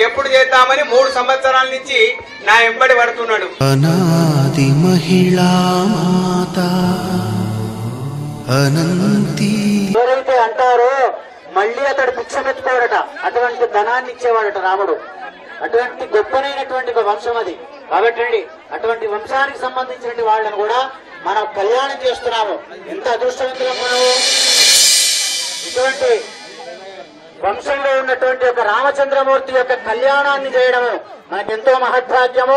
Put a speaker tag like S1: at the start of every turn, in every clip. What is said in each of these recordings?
S1: ఎప్పుడు చేద్దామని 3 సంవత్సరాల నుంచి నా ఎంబడి పడుతున్నాడు.
S2: అనాది మహిళా మాత అనంతి.
S3: ఎవరైతే అంటారో మళ్ళీ అతడు పిచ్చమెత్తుకోడట, అటువంటి ధనాన్ని ఇచ్చేవాడట రాముడు. అటువంటి గొప్పనైనటువంటి ఒక వంశం అది. కాబట్టి అటువంటి వంశానికి సంబంధించిన వాళ్ళని కూడా మనం కళ్యాణం చేస్తున్నాము. ఎంత అదృష్టవంతులం మనము. ఇటువంటి వంశంలో ఉన్నటువంటి ఒక రామచంద్రమూర్తి యొక్క కళ్యాణాన్ని చేయడము మనకెంతో మహద్భాగ్యము.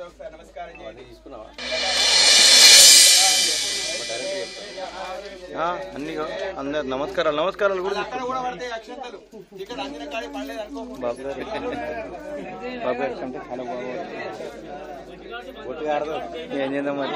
S1: ఒకసారి నమస్కారం చేయండి.
S4: అన్ని అందరు నమస్కారాలు నమస్కారాలు కూడా
S1: అక్కడ కూడా పడతాయి అక్షంతలు. ఇక్కడ అందిన కాడి పడలేదు అనుకో.
S4: బాబు గారు అంటే చాలా బాగుంది. ఏం చేద్దాం మరి.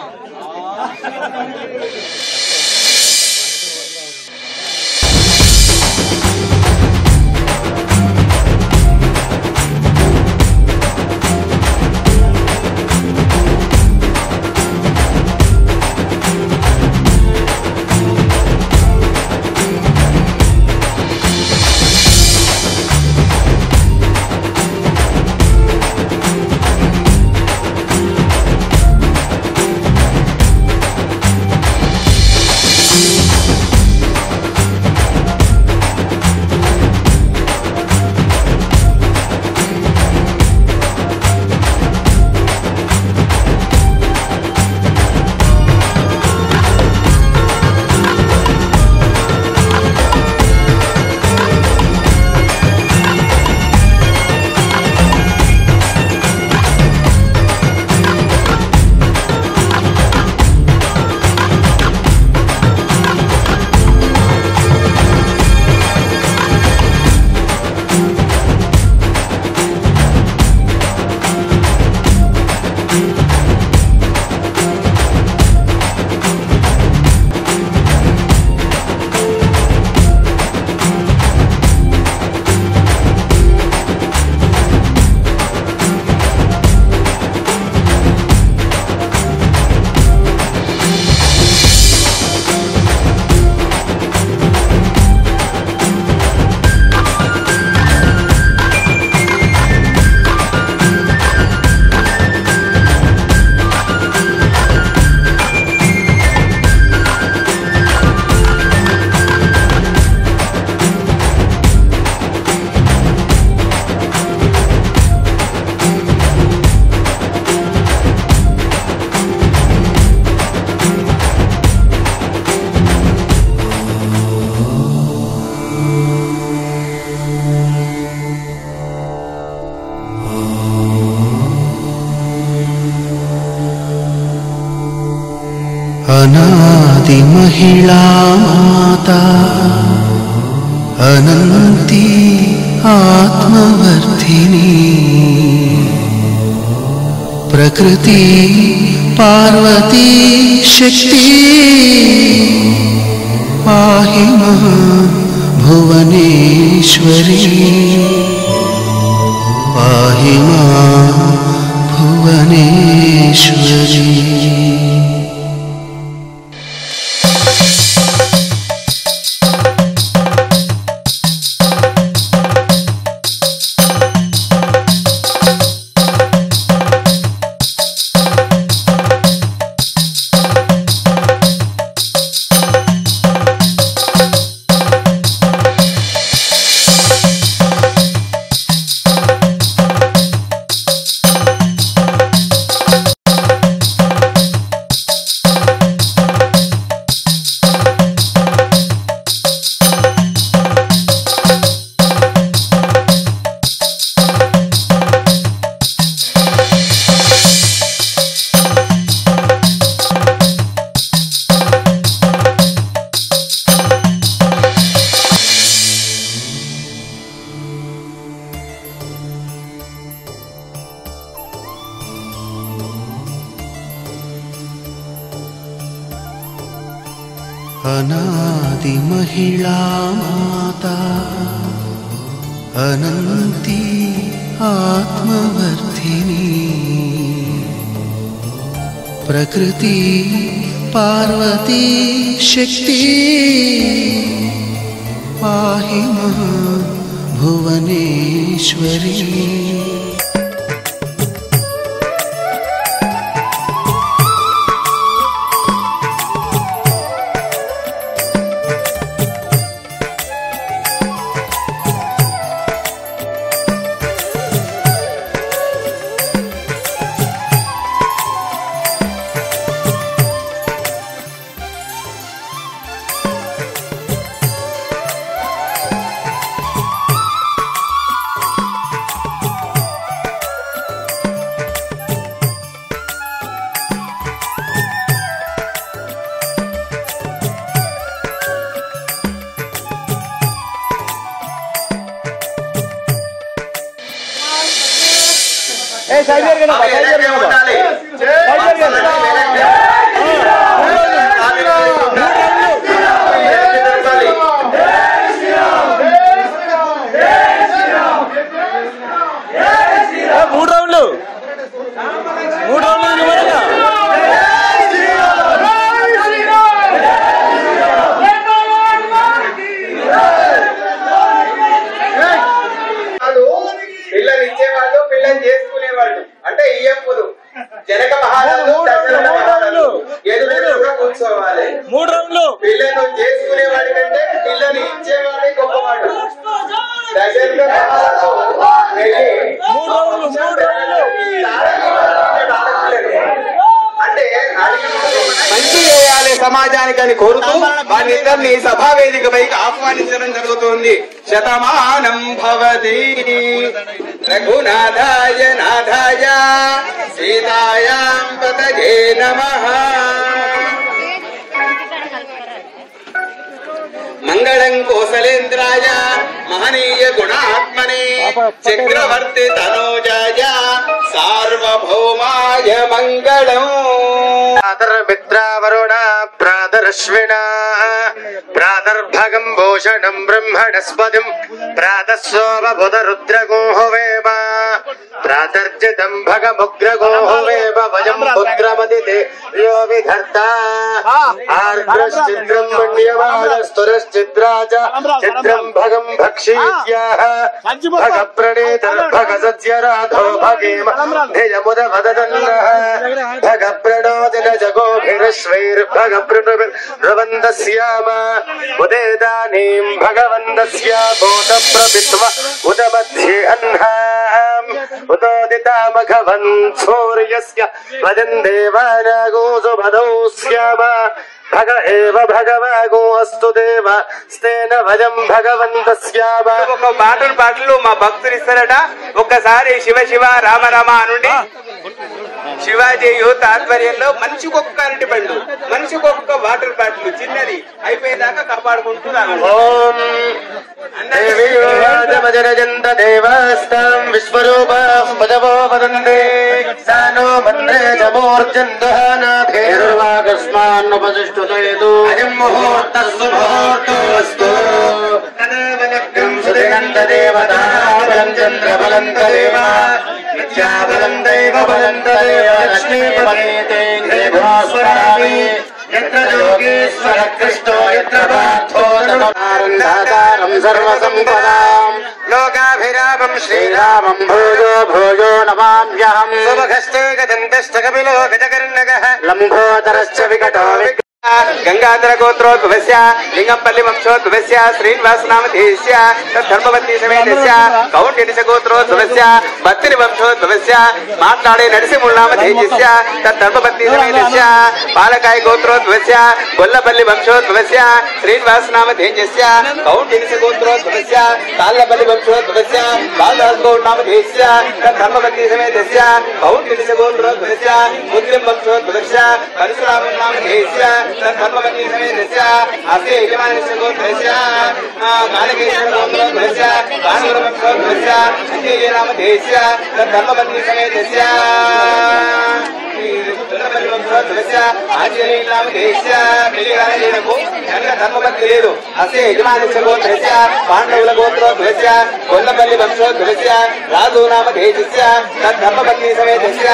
S2: अनादि महिला माता अनंती आत्मवर्धिनी प्रकृति पार्वती शक्ति पाहि मां भुवनेश्वरी पाहि मां भुवनेश्वरी। अनादि महिला माता अनंती आत्मवर्धिनी प्रकृति पार्वती शक्ति पाहि मां भुवनेश्वरी।
S1: ఉండాలి.
S4: మూడు రౌండ్లు
S1: పిల్లలు ఇచ్చేవాళ్ళు, పిల్లలు చేసుకునేవాళ్ళు అంటే ఈయంపులు. జనక మహారాజు ఎదురు కూర్చోవాలి.
S4: 3 రౌండ్లు.
S1: పిల్లలు చేసుకునేవాడి కంటే పిల్లలు ఇచ్చేవాడే గొప్పవాడు. దశరథ మహారాజు అంటే మంచి చేయాలి సమాజానికి అని కోరుతూ వాళ్ళిద్దరిని సభావేదికపైకి ఆహ్వానించడం జరుగుతుంది. శతమానం భవతి రఘునాథాయ నాథాయ సీతాయాం పతయే నమః. మంగళం కోసలేంద్రాయ మహనీయ గుణాత్మనే చక్రవర్తి తనోజాయ సార్వభౌమాయ మంగళం.
S5: మిత్రావరుణ ప్రాదర్శ్విణ ప్రాదర్భగం భూషణం బ్రహ్మణస్పతిం ప్రాతస్సోమబుధరుద్రగోహవేమ ప్రాతర్జితం భగముగ్రగోహవేమ వయం పుత్రమదితే యో విధర్తా ఆర్ద్రశ్చిద్రం మణ్యమానస్తురశ్చిద్రాజ చిద్రం భగం భక్షీత్యాః భగ ప్రణీతః భగ సత్యరాధో భగేమ ధియముద వదదన్నః భగ ప్రణోదిన జగోభిరశ్వైర్భగ ప్రణుభిర్రవందస్యామ ఉదేదానీం భగవందస్య భూత ప్రవిత్వ ఉద మధ్యే అహ్నాం ఉదోదితామఘవన్ సూర్యస్య వదన్ దేవానాగోజు భదౌ స్యామ భగ ఏవ భగవాగో అస్తు దేవ స్తేన భజం భగవంతస్యామ.
S1: ఒక పాటలు మా భక్తులు ఇస్తారట. ఒక్కసారి శివ శివ రామ రామ అనుండి శివాజీ యూత్ ఆధ్వర్యంలో మనిషికొక్క అరటి పండు, మనిషికొక్క వాటర్ బాటిల్ చిన్నది అయిపోయేదాకా కాపాడుకుంటూ
S5: రాజమజరజంత దేవాస్తాం విశ్వరూపాం పదవో వదందే సానో మంత్రే చమూర్జందహానాథేర్వాగస్మాన్నుపతిష్ఠుతేతు అయం ముహూర్తస్సు ముహూర్తోస్తు తదేవనగ్రం సుదిగంత దేవతా బలం చంద్రబలం తదేవ మిథ్యాబలం దైవ బలం తదేవ లక్ష్మీపదేతే భాస్వరామి యత్ర యోగేశ్వర కృష్ణో యత్ర పార్థో నమః సర్వసంపదాం లోకాభిరామం శ్రీరామం భూజో భూజో నమామ్యహం సుముఖస్తే గదంతశ్చ కపిలో గజకర్ణగః లంబోదరశ్చ వికటో
S1: గంగాధర గోత్రోద్భవస్య లింగంపల్లి వంశోద్భవస్య శ్రీనివాసనామధేయస్య ధర్మవతి సమేతస్య కౌండినిశ గోత్రోద్భవస్య భక్తిని వంశోద్భవస్య మాట్లాడే నరసింహుల్నామధేయస్య ధర్మవతి సమేతస్య పాలకాయ గోత్రోద్భవస్య గొల్లపల్లి వంశోద్భవస్య శ్రీనివాసనామధేయస్య కౌండినిశ గోత్రోద్భవస్య తాళ్లపల్లి వంశోద్భవస్య బాలదాస్ గౌడ్నామధేయస్య ధర్మవతి సమేతస్య కౌండినిశ గోత్రోద్భవస్య ముస్లిం వంశోద్భవస్య పరశురామనామధేయస్య ధర్మవతి సమేతస్య అస్తే యజమానస్య గోత్రస్య కాళకేశ్వర గోత్రోద్భవస్య భానుగుర వంశోద్భవస్య అంజేయనామధేయస్య ధర్మవతి సమేతస్య ఆంజనేయునామధేయస్య పెళ్లిగానకు ధర్మవతి లేదు. అస్తే యజమానస్య గోత్రస్య పాండవుల గోత్రోద్భవస్య గొల్లపల్లి వంశోద్భవస్య రాజునామధేయస్య ధర్మవతి సమేతస్య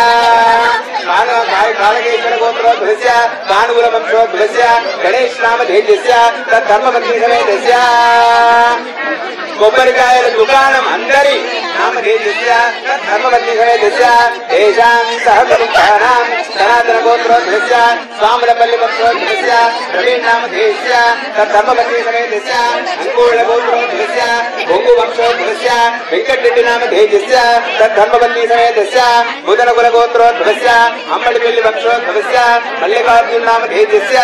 S1: కాళకేశ్వర గోత్రోద్భవస్య భానుగుల వంశోద్భవస్య గణేష్ నామధేయస్య ధర్మవతి సమేతస్య కొబ్బరికాయల దుకాణం అందరి నామధేయస్య ధర్మవతి సమేతస్య తేషాం సహకుటుంబానాం సనాతన గోత్రోద్భవస్య స్వాములపల్లి వంశోద్భవస్య ప్రవీణ్ నామధేయస్య ధర్మవతి సమేతస్య అంగూళ్ళ గోత్రోద్భవస్య బొంగు వంశోద్భవస్య వెంకటరెడ్డి నామధేయస్య ధర్మవతి సమేతస్య బుధనకుల గోత్రోద్భవస్య అమ్మడిపల్లి వంశోద్భవస్య మల్లికార్జున నామధేయస్య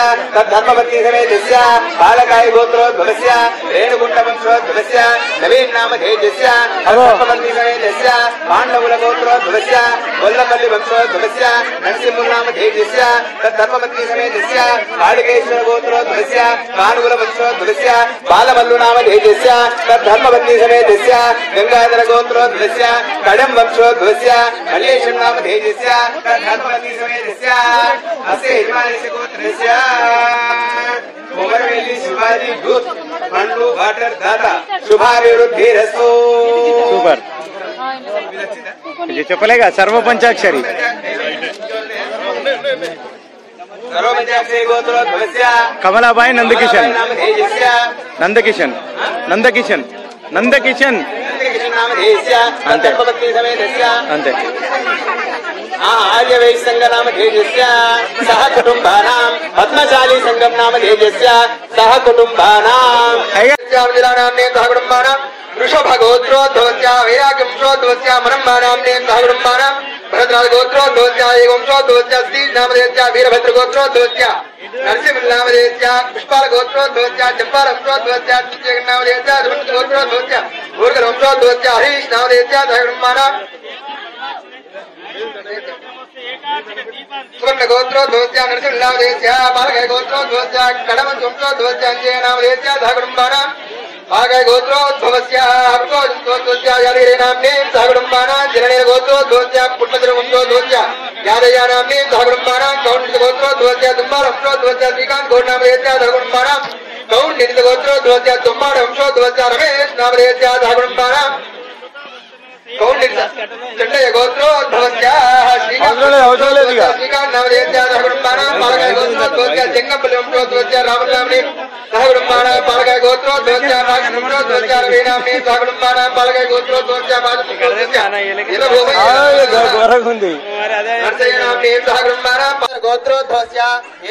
S1: ధర్మవతి సమేతస్య బాలకాయ గోత్రోద్భవస్య రేణుగుంట వంశోద్భవస్య నవీన్ నామధేయస్య ధర్మవతి సమేతస్య పాండవుల గోత్రోద్భవస్య గొల్లపల్లి వంశోద్భవస్య నరసింహునామ तद्धर्मबन्धीनामधेयस्य तद्धर्मबन्धी समेतस्य बालिकेश्वर गोत्रोद्भवस्य भानुकुल वंशोद्भवस्य बालमल्लुनामधेयस्य तद्धर्मबन्धी समेतस्य गंगाधर गोत्रोद्भवस्य कड़म वंशोद्भवस्य मल्लेशं नामधेयस्य तद्धर्मबन्धी समेतस्य अस्य हिमालयस्य गोत्रस्य कुमरवेली शिवाजी दूत मंडू वाटर दाता शुभाभिवृद्धिरस्तु।
S4: సూపర్ ఇది చెప్పలేగా సర్వపంచాక్షరి కమలాబాయి నందకిషన్ నందకిషన్ నందకిషన్ నందకిషన్ అంతే అంతే
S1: आर्य वैश्य संघ नाम धेजस्य सह कुटुंबानां पद्मशाली संगम नाम धेजस्य सह कुटुंबानां जिलानाम्ने सह कुटुंबानां वृषभ गोत्रोद्भवस्य वैराग्यवंशोद्भवस्य मनम्बानाम्ने सह कुटुंबानां भरद्राज गोत्रोद्भवस्य वंशोद्भवस्य स्त्रीज नाम धेजस्य वीरभद्र गोत्रोद्भवस्य नरसिंह नाम धेजस्य पुष्पाल गोत्रोद्भवस्य चंपाल वंशोद्भवस्य चित्रगण नाम धेजस्य धुमंत गोत्रोद्भवस्य मुर्गल वंशोद्भवस्य हरीश नाम धेजस्य सह कुटुंबानां सुवर्ण गोत्रोद्भवस्य नरसिंहनामधेयस्य बालकय गोत्रोद्भवस्य कडमन वंशोद्भवस्य अंजय नामधेयस्य सह कुटुंबानां बालकय गोत्रोद्भवस्य हर्षोद्भवस्य यादगिरि नाम्ने सह कुटुंबानां जननीय गोत्रोद्भवस्य पुष्पधर वंशोद्भवस्य यादయ్య नाम्ने सह कुटुंबानां कौंडिन्य गोत्रोद्भवस्य तुम्बाल वंशोद्भवस्य श्रीकांत गौड़ नामधेयस्य सह कुटुंबानां कौंडिन्य गोत्रोद्भवस्य तुम्बाल वंशोद्भवस्य रमेश नामधेयस्य सह कुटुंबानां चंडय गोत्रोद्भवस्य श्रीकांत नामधेयस्य सह कुटुंबानां बालकय गोत्रोद्भवस्य जंगमपल्ली वंशोद्भवस्य रामन नाम्ने सह कुटुंबानां बालकय गोत्रोद्भवस्य नागन वंशोद्भवस्य रवि नाम्ने सह कुटुंबानां बालकय गोत्रोद्भवस्य नरसయ్య नाम्ने सह कुटुंबानां गोत्रोद्भवस्य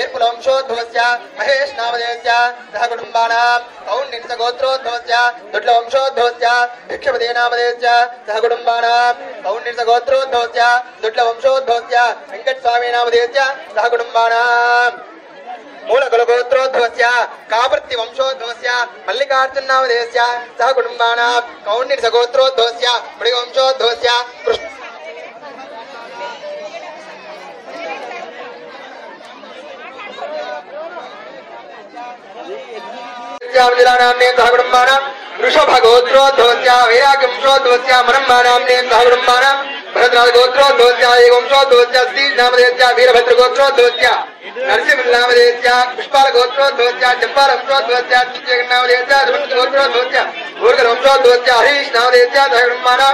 S1: एर्पुल वंशोद्भवस्य महेश नामधेयस्य सह कुटुंबानां कौंडिन्य गोत्रोद्भवस्य दुड्ल वंशोद्भवस्य भिक्षपति नामधेयस्य सह कुटुंबानां कौंडिन्य गोत्रोद्भवस्य दुड्ल वंशोद्भवस्य वेंकट स्वामी नामधेयस्य सह कुटुंबानां मूलकुल गोत्रोद्भवस्य कावर्ति वंशोद्भवस्य मल्लिकार्जुन नामधेयस्य सह कुटुंबानां कौंडिन्य गोत्रोद्भवस्य मृग वंशोद्भवस्य जिलानाम्ने सह कुटुंबानां वृषभ गोत्रोद्भवस्य वैराग्यवंशोद्भवस्य मनम्बानाम्ने सह कुटुंबानां भरद्राज गोत्रोद्भवस्य वंशोद्भवस्य स्त्रीज नामधेयस्य वीरभद्र गोत्रोद्भवस्य नरसिंह नामधेयस्य पुष्पाल गोत्रोद्भवस्य चंपाल वंशोद्भवस्य चित्रगण नामधेयस्य धुमंत गोत्रोद्भवस्य मुर्गल वंशोद्भवस्य हरीश नामधेयस्य सह कुटुंबानां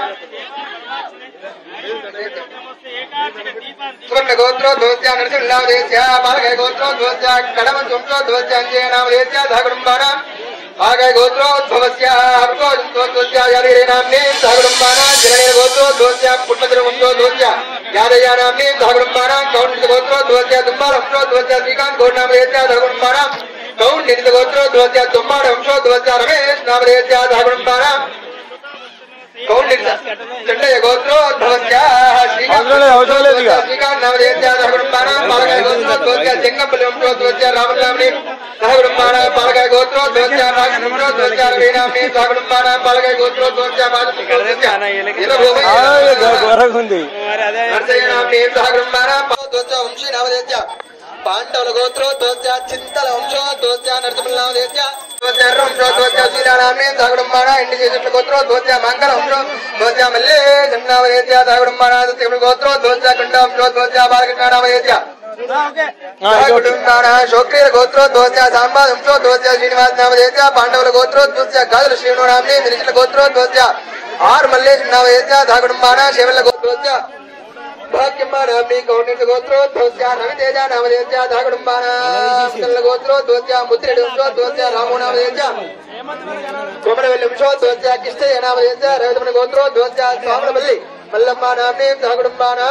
S1: सुवर्ण गोत्रोद्भवस्य नरसिंह नामधेयस्य बालकय गोत्रोद्भवस्य कडमन वंशोद्भवस्य अंजय नामधेयस्य सह कुटुंबानां बालकय गोत्रोद्भवस्य हर्षोद्भवस्य यादगिरि नाम्ने सह कुटुंबानां जननीय गोत्रोद्भवस्य पुष्पधर वंशोद्भवस्य यादయ్య नाम्ने सह कुटुंबानां कौंडिन्य गोत्रोद्भवस्य तुम्बाल वंशोद्भवस्य श्रीकांत गौड़ नामधेयस्य सह कुटुंबानां कौंडिन्य गोत्रोद्भवस्य तुम्बाल वंशोद्भवस्य रमेश नामधेयस्य सह कुटुंबानां कौंडिन्य चंडय गोत्रोद्भवस्य श्रीकांत नामधेयस्य सह कुटुंबानां बालकय गोत्रोद्भवस्य जंगमपल्ली वंशोद्भवस्य रामन नाम्ने सह कुटुंबानां बालकय गोत्रोद्भवस्य नागन वंशोद्भवस्य रवि नाम्ने सह कुटुंबानां बालकय गोत्रोद्भवस्य नरसయ్య नाम्ने सह कुटुंबानां वंशी नामधेयस्य पांडवल गोत्रोद्भवस्य चिंतल वंशोद्भवस्य नरसिंह नामधेयस्य वंशोद्भवस्य श्रीरामनाम्ने सह कुटुंबानां इंडिकेशन गोत्रोद्भवस्य मंगल वंशोद्भवस्य मल्लेश नामधेयस्य सह कुटुंबानां सत्यम गोत्रोद्भवस्य कंड वंशोद्भवस्य बालकृष्ण नामधेयस्य सह कुटुंबानां शोक्रिय गोत्रोद्भवस्य सांबा वंशोद्भवस्य श्रीनिवास नामधेयस्य पांडवल गोत्रोद्भवस्य गादल श्रीनु नाम्ने निरिचल गोत्रोद्भवस्य आर मल्लेश नामधेयस्य सह कुटुंबानां शेवल गोत्रोद्भवस्य भाग्यमानाम्ने कौंडिन्य गोत्रोद्भवस्य रवितेज नामधेयस्य सह कुटुंबानां गोत्रोद्भवस्य मुद्रिड वंशोद्भवस्य रामो नामधेयस्य कोमरवेल्ली वंशोद्भवस्य कृष्णయ్య नामधेयस्य रवितमन गोत्रोद्भवस्य स्वामलपल्ली मल्लम्मा नाम्ने सह कुटुंबानां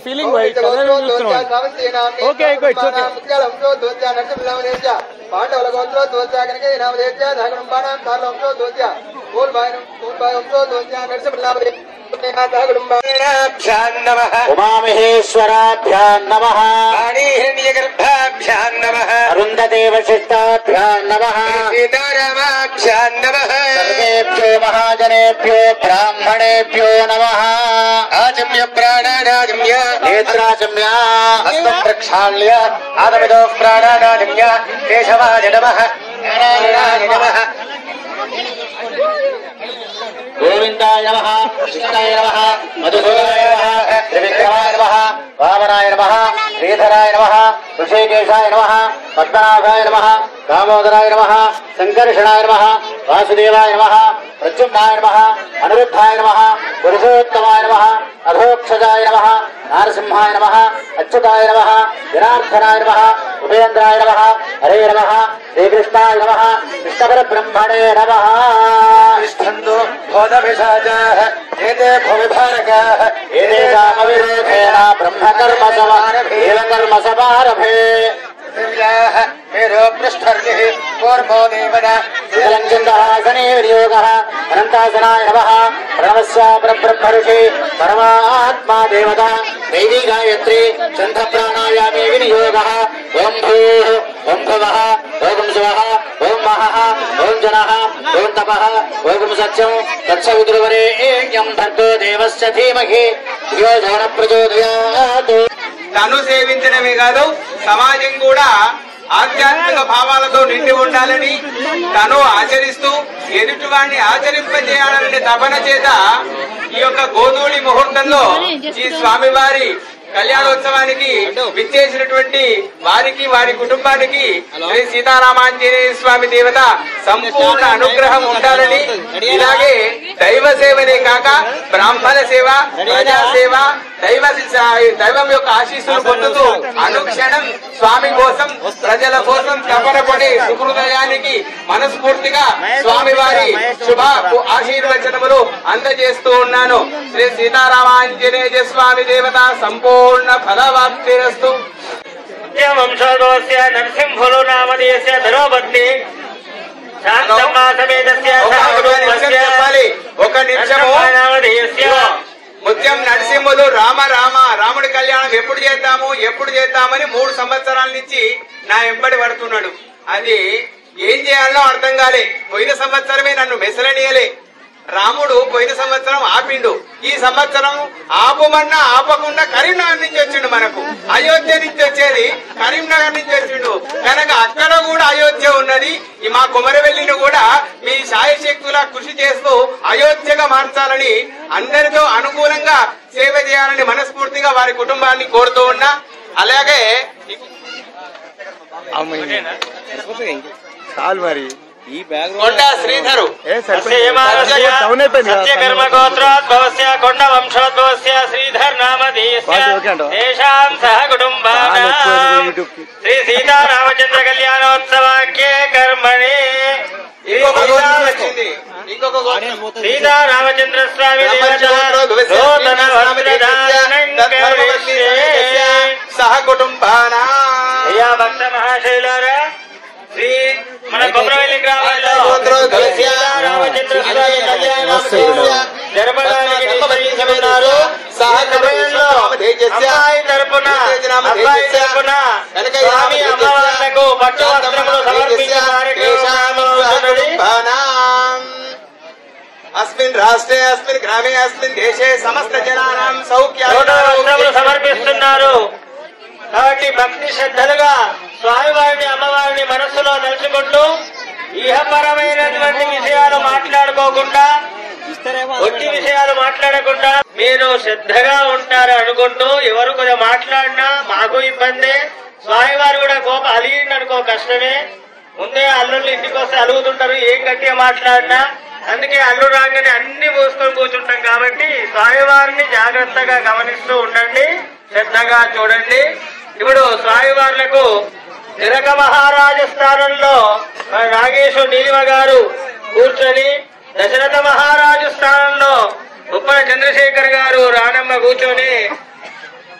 S4: ఫీలింగ్
S1: पांडवल गोत्रोद्भवस्य कनकय नामधेयस्य सह कुटुंबानां सारल वंशोद्भवस्य कोलबाय वंशोद्भवस्य नरसिंह नामधेयस्य
S3: ఉమామహేశ్వరాభ్యాం నమః
S5: హిరణ్యగర్భాభ్యాం నమః
S3: అరుంధతే వశిష్టాభ్యాం నమః
S5: సీతారామాభ్యాం నమః
S3: సర్వేభ్యో మహాజనేభ్యో బ్రాహ్మణేభ్యో నమః
S5: ఆచమ్య ప్రాణానాచమ్య
S3: నేత్రాచమ్య
S5: హస్తం ప్రక్షాళ్య ఆదమిదో ప్రాణానాచమ్య కేశవాయ నమః నారాయణాయ నమః
S3: గోవిందాయ నమః కృష్ణాయ నమః మధుసూదనాయ నమః త్రివిక్రమాయ నమః వామనాయ నమః శ్రీధరాయ నమః ఋషికేశాయ నమః పద్మనాభాయ నమః దామోదరాయ నమః సంకర్షణాయ నమః వాసుదేవాయ నమః ప్రద్యుమ్నాయ నమః అనిరుద్ధాయ నమః పురుషోత్తమాయ నమః అధోక్షజాయ నమః నారసింహాయ నమః అచ్యుతాయ నమః జనార్దనాయ నమః ఉపేంద్రాయ నమః హరే నమః శ్రీకృష్ణాయ నమః కృష్ణపరబ్రహ్మణే నమః
S5: తిష్టందు బోధపిశాచాః ఏతే భువిభారకాః
S3: ఏతేషామవిరోధేన బ్రహ్మకర్మ సమారభే
S5: मेरो पृष्ठर्षिः कूर्मो देवना
S3: चन्दहासने विनियोगः अनन्तासनाय नमः प्रणवस्य परब्रह्मऋषि परमात्मा देवता दैवी गायत्री छन्दप्राणायामे विनियोगः ॐ भूः ॐ भुवः ॐ शिवः ॐ महः ॐ जनः ॐ तपः ॐ सत्यं तत्सवितुर्वरेण्यं भर्गो देवस्य धीमहि धियो यो न प्रचोदयात्
S1: తను సేవించడమే కాదు సమాజం కూడా ఆధ్యాత్మిక భావాలతో నిండి ఉండాలని తను ఆచరిస్తూ ఎదుటివాడిని ఆచరింపజేయాలనే తపన చేత ఈ యొక్క గోధూళి ముహూర్తంలో ఈ స్వామివారి కళ్యాణోత్సవానికి విచ్చేసినటువంటి వారికి వారి కుటుంబానికి శ్రీ సీతారామాంజనేయ స్వామి దేవత సంపూర్ణ అనుగ్రహం ఉండాలని, ఇలాగే దైవ సేవనే కాక బ్రాహ్మణ సేవ, ప్రజా సేవ, దైవం యొక్క ఆశీస్సులు పొందుతూ అనుక్షణం స్వామి కోసం ప్రజల కోసం తపన పడి సుహృదయానికి మనస్ఫూర్తిగా స్వామివారి శుభ ఆశీర్వచనములు అందజేస్తూ ఉన్నాను. శ్రీ సీతారామాంజనేయ స్వామి దేవత సంపూర్ణ ఫలవాప్తిరస్తు.
S6: వంశోదోస్య నరసింహులు నామధేయస్య ధరోపత్ని శాంతమ్మ సమేతస్య
S1: చెప్పాలి. ఒక నిమిషము. ముత్యం నరసింహులు రామ రామ రాముడి కళ్యాణం ఎప్పుడు చేద్దామని 3 సంవత్సరాల నుంచి నా వెంబడి పడుతున్నాడు. అది ఏం చేయాలో అర్థం కాలే. పోయిన సంవత్సరమే నన్ను మెసలనీయలే. రాముడు పోయిన సంవత్సరం ఆపిండు, ఈ సంవత్సరం ఆపమన్నా ఆపకుండా కరీంనగర్ నుంచి వచ్చిండు. మనకు అయోధ్య నుంచి వచ్చేది కరీంనగర్ నుంచి వచ్చిండు కనుక అక్కడ కూడా అయోధ్య ఉన్నది. ఈ మా కుమరవెల్లిని కూడా మీ శాయశక్తులా కృషి చేస్తూ అయోధ్యగా మార్చాలని, అందరితో అనుకూలంగా సేవ చేయాలని మనస్ఫూర్తిగా వారి కుటుంబాన్ని కోరుతూ ఉన్నా. అలాగే
S4: చాలు మరి ఈ బ్యాగ్
S1: కొండా శ్రీధరు
S6: సత్యకర్మ గోత్రోద్భవస్య కొండ వంశోద్భవస్య శ్రీధర్ నామధేయస్య తేషాం సహ కుటుంబానాం శ్రీ సీతారామచంద్ర కళ్యాణోత్సవాఖ్యే కర్మణి సీతారామచంద్ర స్వామి
S1: సహ కుటుంబానా.
S6: అయ్యా భక్త మహాశైలారా, శ్రీ మన కొమరవెల్లి గ్రామంలో సీతారామచంద్ర స్వామి కళ్యాణోత్సవం జరపడానికి నిశ్చయించుకున్నారు. సమయంలో అమ్మాయి తరపున అబ్బాయి తరపున స్వామి అమ్మవార్లకు పట్టు వస్త్రములు సమర్పించే కార్యక్రమం
S1: అస్మిన్ రాష్ట్రే అస్మిన్ గ్రామే అస్మిన్ దేశే సమస్త జనానాం
S6: వస్త్రములు సమర్పిస్తున్నారు. కాబట్టి భక్తి శ్రద్ధలుగా స్వామివారిని అమ్మవారిని మనస్సులో తలుచుకుంటూ ఇహపరమైనటువంటి విషయాలు మాట్లాడుకోకుండా, ఒట్టి విషయాలు మాట్లాడకుండా మీరు శ్రద్ధగా ఉంటారు అనుకుంటూ, ఎవరు కొద్దిగా మాట్లాడినా మాకు ఇబ్బందే, స్వామివారు కూడా కోపం అలిగిందనుకో కష్టమే. ముందే అల్లుళ్ళు ఇంటికి వస్తే అలుగుతుంటారు ఏం గట్టిగా మాట్లాడినా. అందుకే అల్లు రాగానే అన్ని మూసుకొని కూర్చుంటాం. కాబట్టి స్వామివారిని జాగ్రత్తగా గమనిస్తూ ఉండండి, శ్రద్ధగా చూడండి. ఇప్పుడు స్వామివార్లకు తిలక మహారాజు స్థానంలో నాగేశ్వర నీలిమ గారు కూర్చొని, దశరథ మహారాజు స్థానంలో ఉప్పల చంద్రశేఖర్ గారు రానమ్మ కూర్చొని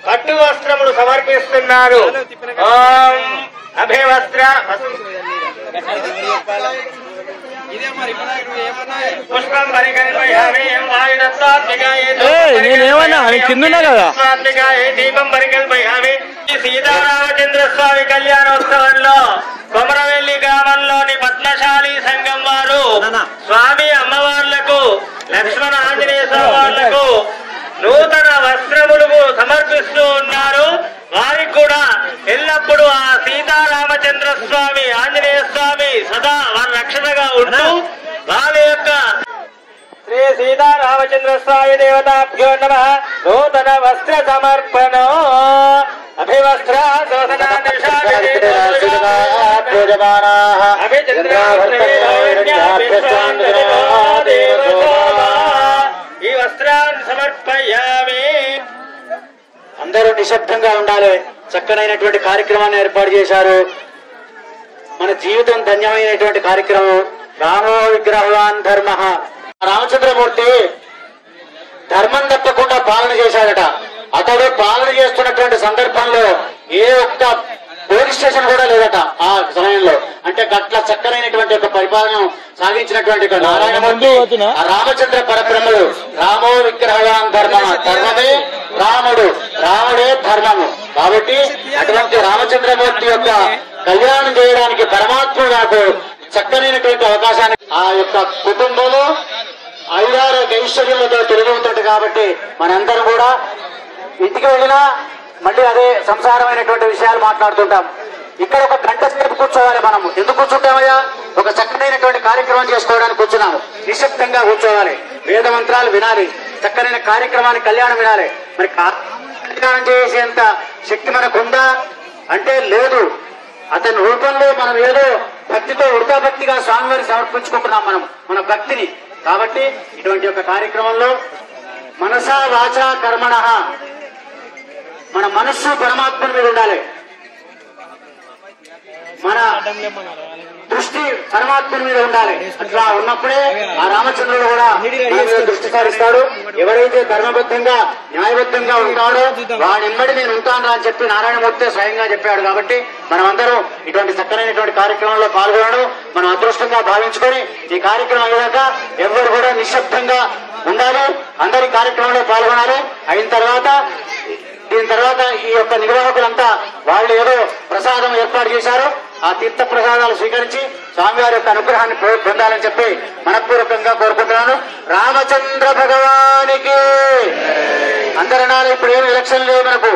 S6: పట్టు వస్త్రములు సమర్పిస్తున్నారు. ఓం అభయవస్త్ర పుష్పం పరికల్పయామి వాయుధ
S4: నేనేమన్నా కింద కదా
S6: దీపం పరికల్పయామి. సీతారామచంద్ర స్వామి కళ్యాణోత్సవంలో కొమరవెల్లి గ్రామంలోని పద్మశాలి సంఘం వారు స్వామి అమ్మవార్లకు లక్ష్మణ ఆంజనేయ స్వామి వాళ్లకు నూతన వస్త్రములు సమర్పిస్తూ ఉన్నారు. వారికి కూడా ఎల్లప్పుడూ ఆ సీతారామచంద్ర స్వామి ఆంజనేయ స్వామి సదా వారి రక్షణగా ఉంటూ వారి యొక్క శ్రీ సీతారామచంద్ర స్వామి దేవతాభ్యో నమః నూతన వస్త్ర సమర్పణో అభివస్త్ర ఈ వస్త్రాన్ని సమర్పయామి.
S3: అందరూ నిశ్శబ్దంగా ఉండాలి. చక్కనైనటువంటి కార్యక్రమాన్ని ఏర్పాటు చేశారు. మన జీవితం ధన్యమైనటువంటి కార్యక్రమం. రామో విగ్రహవాన్ ధర్మ. రామచంద్రమూర్తి ధర్మం తప్పకుండా పాలన చేశాడట. అతడు పాలన చేస్తున్నటువంటి సందర్భంలో ఏ ఒక్క పోలీస్ స్టేషన్ కూడా లేదట ఆ సమయంలో. అంటే గట్ల చక్కనైనటువంటి ఒక పరిపాలన సాగించినటువంటి నారాయణమూర్తి ఆ రామచంద్ర పరబ్రహ్మడు. రామో విగ్రహవాన్ ధర్మ. ధర్మమే రాముడు, రాముడే ధర్మము. కాబట్టి అటువంటి రామచంద్రమూర్తి యొక్క కళ్యాణం చేయడానికి పరమాత్ముడు నాకు చక్కనైనటువంటి అవకాశాన్ని ఆ యొక్క కుటుంబంలో ఐదారోగ్య ఐశ్వర్యంతో తిరుగుతుంది. కాబట్టి మనందరం కూడా ఇంటికి వెళ్ళినా మళ్ళీ అదే సంసారమైనటువంటి విషయాలు మాట్లాడుతుంటాం. ఇక్కడ ఒక గంట సేపు కూర్చోవాలి. మనం ఎందుకు కూర్చుంటామయ్యా? ఒక చక్కనైనటువంటి కార్యక్రమం చేసుకోవడానికి కూర్చున్నాము. నిశ్శబ్దంగా కూర్చోవాలి. వేద మంత్రాలు వినాలి. చక్కనైన కార్యక్రమాన్ని కళ్యాణం వినాలి. మరి కళ్యాణం చేసేంత శక్తి మనకుందా అంటే లేదు. అతని రూపంలో మనం ఏదో భక్తితో ఉడతాభక్తిగా స్వామివారికి సమర్పించుకుంటున్నాం మనం మన భక్తిని. కాబట్టి ఇటువంటి ఒక కార్యక్రమంలో మనసా వాచా కర్మణ మన మనస్సు పరమాత్మ మీద ఉండాలి. మన దృష్టి పరమాత్మ మీద ఉండాలి. అట్లా ఉన్నప్పుడే ఆ రామచంద్రుడు కూడా దృష్టి సారిస్తాడు. ఎవరైతే ధర్మబద్ధంగా న్యాయబద్ధంగా ఉంటాడో వాడెంబడి నేను ఉంటాను అని చెప్పి నారాయణమూర్తి స్వయంగా చెప్పాడు. కాబట్టి మనమందరం ఇటువంటి చక్కనైనటువంటి కార్యక్రమంలో పాల్గొనడం మనం అదృష్టంగా భావించుకొని ఈ కార్యక్రమం అయ్యాక ఎవరు కూడా నిశ్శబ్దంగా ఉండాలి. అందరి కార్యక్రమంలో పాల్గొనాలి. అయిన తర్వాత దీని తర్వాత ఈ యొక్క నిర్వాహకులంతా వాళ్ళు ఏదో ప్రసాదం ఏర్పాటు చేశారు. ఆ తీర్థ ప్రసాదాలు స్వీకరించి స్వామివారి యొక్క అనుగ్రహాన్ని పొందాలని చెప్పి మనపూర్వకంగా కోరుకుంటున్నాను. రామచంద్ర భగవానికి అందరనాలు. ఇప్పుడు ఏమి ఎలక్షన్ లేవు మనకు.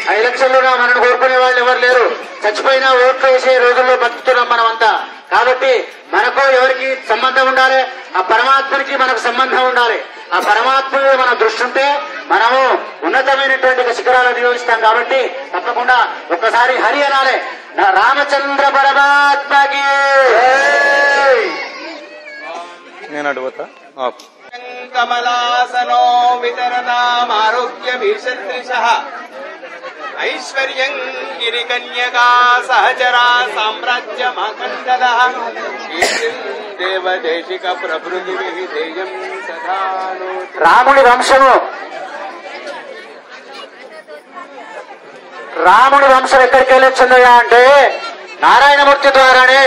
S3: ఆ ఎలక్షన్ లో మనల్ని కోరుకునే వాళ్ళు ఎవరు లేరు. చచ్చిపోయినా ఓట్లు వేసే రోజుల్లో బతుకుతున్నాం మనమంతా. కాబట్టి మనకు ఎవరికి సంబంధం ఉండాలి? ఆ పరమాత్మనికి మనకు సంబంధం ఉండాలి. ఆ పరమాత్మ మీద మన దృష్టి ఉంటే మనము ఉన్నతమైనటువంటి శిఖరాలు అధిగమిస్తాం. కాబట్టి తప్పకుండా ఒక్కసారి హరి అనాలి. రామచంద్ర పరమాత్మకి.
S4: నేను అడుగుతా.
S1: కమలాసనో వితరదామారోగ్యమీశదృశః ఐశ్వర్యం గిరికన్యకా సహచరా సామ్రాజ్యమాఖండదః దేవదేశిక ప్రభృతి విధేయం సదాను.
S3: రాముడి వంశము రాముడి వంశం ఎక్కడికి వెళ్ళొచ్చిందయ్యా అంటే నారాయణమూర్తి ద్వారానే